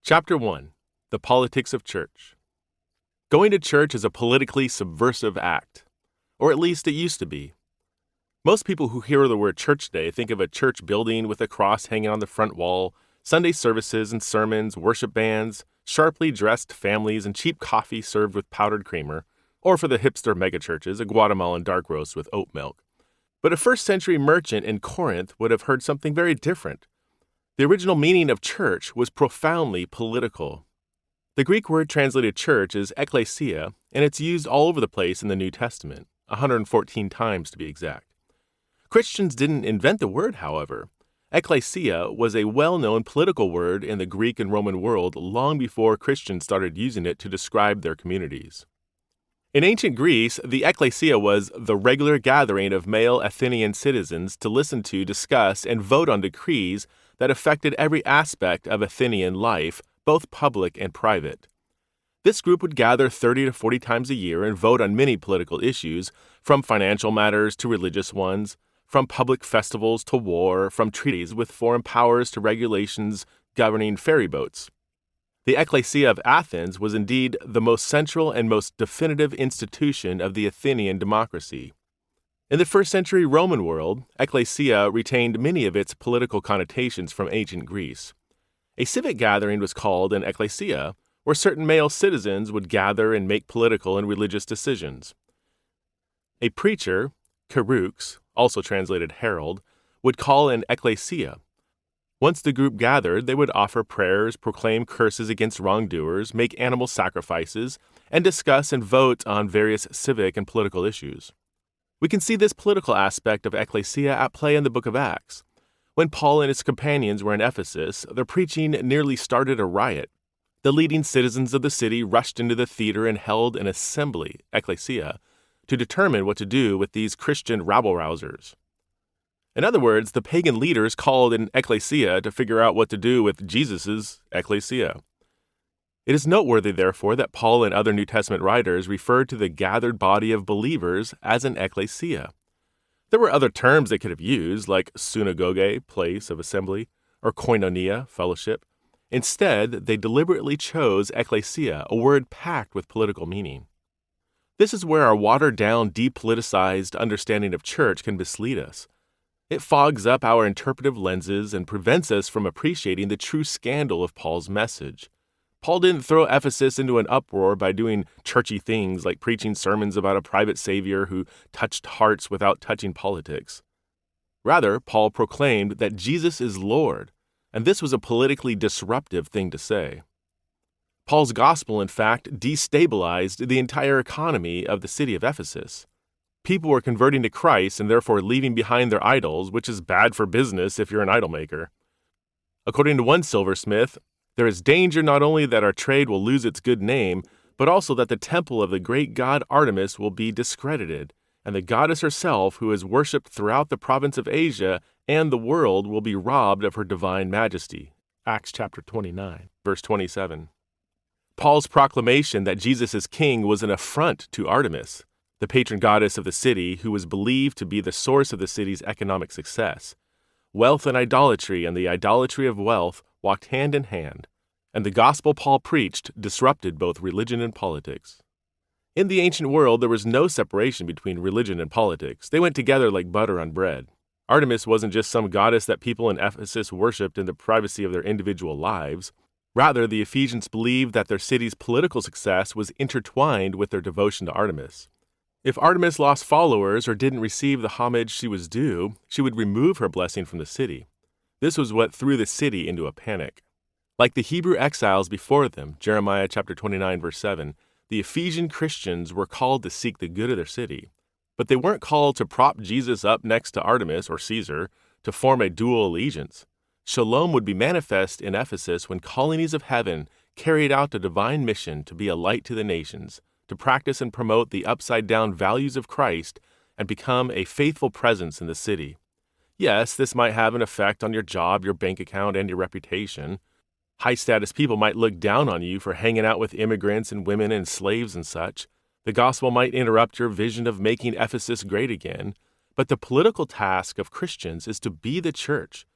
Chapter 1. The Politics of Church. Going to church is a politically subversive act, or at least it used to be. Most people who hear the word church today think of a church building with a cross hanging on the front wall, Sunday services and sermons, worship bands, sharply dressed families, and cheap coffee served with powdered creamer, or for the hipster megachurches, a Guatemalan dark roast with oat milk. But a first-century merchant in Corinth would have heard something very different. The original meaning of church was profoundly political. The Greek word translated church is ekklesia, and it's used all over the place in the New Testament, 114 times to be exact. Christians didn't invent the word, however. Ekklesia was a well-known political word in the Greek and Roman world long before Christians started using it to describe their communities. In ancient Greece, the ekklesia was the regular gathering of male Athenian citizens to listen to, discuss, and vote on decrees that affected every aspect of Athenian life, both public and private. This group would gather 30 to 40 times a year and vote on many political issues, from financial matters to religious ones, from public festivals to war, from treaties with foreign powers to regulations governing ferry boats. The Ecclesia of Athens was indeed the most central and most definitive institution of the Athenian democracy. In the first-century Roman world, ecclesia retained many of its political connotations from ancient Greece. A civic gathering was called an ecclesia, where certain male citizens would gather and make political and religious decisions. A preacher, kerux, also translated herald, would call an ecclesia. Once the group gathered, they would offer prayers, proclaim curses against wrongdoers, make animal sacrifices, and discuss and vote on various civic and political issues. We can see this political aspect of ecclesia at play in the book of Acts. When Paul and his companions were in Ephesus, their preaching nearly started a riot. The leading citizens of the city rushed into the theater and held an assembly, ecclesia, to determine what to do with these Christian rabble-rousers. In other words, the pagan leaders called an ecclesia to figure out what to do with Jesus' ecclesia. It is noteworthy, therefore, that Paul and other New Testament writers referred to the gathered body of believers as an ecclesia. There were other terms they could have used, like synagoge, place of assembly, or koinonia, fellowship. Instead, they deliberately chose ecclesia, a word packed with political meaning. This is where our watered-down, depoliticized understanding of church can mislead us. It fogs up our interpretive lenses and prevents us from appreciating the true scandal of Paul's message. Paul didn't throw Ephesus into an uproar by doing churchy things like preaching sermons about a private savior who touched hearts without touching politics. Rather, Paul proclaimed that Jesus is Lord, and this was a politically disruptive thing to say. Paul's gospel, in fact, destabilized the entire economy of the city of Ephesus. People were converting to Christ and therefore leaving behind their idols, which is bad for business if you're an idol maker. According to one silversmith, there is danger not only that our trade will lose its good name, but also that the temple of the great god Artemis will be discredited, and the goddess herself, who is worshipped throughout the province of Asia and the world, will be robbed of her divine majesty. Acts chapter 29, verse 27. Paul's proclamation that Jesus is king was an affront to Artemis, the patron goddess of the city, who was believed to be the source of the city's economic success. Wealth and idolatry the idolatry of wealth walked hand in hand, and the gospel Paul preached disrupted both religion and politics. In the ancient world, there was no separation between religion and politics. They went together like butter on bread. Artemis wasn't just some goddess that people in Ephesus worshipped in the privacy of their individual lives. Rather, the Ephesians believed that their city's political success was intertwined with their devotion to Artemis. If Artemis lost followers or didn't receive the homage she was due, she would remove her blessing from the city. This was what threw the city into a panic. Like the Hebrew exiles before them, Jeremiah chapter 29, verse 7, the Ephesian Christians were called to seek the good of their city. But they weren't called to prop Jesus up next to Artemis or Caesar to form a dual allegiance. Shalom would be manifest in Ephesus when colonies of heaven carried out the divine mission to be a light to the nations, to practice and promote the upside-down values of Christ, and become a faithful presence in the city. Yes, this might have an effect on your job, your bank account, and your reputation. High-status people might look down on you for hanging out with immigrants and women and slaves and such. The gospel might interrupt your vision of making Ephesus great again. But the political task of Christians is to be the church,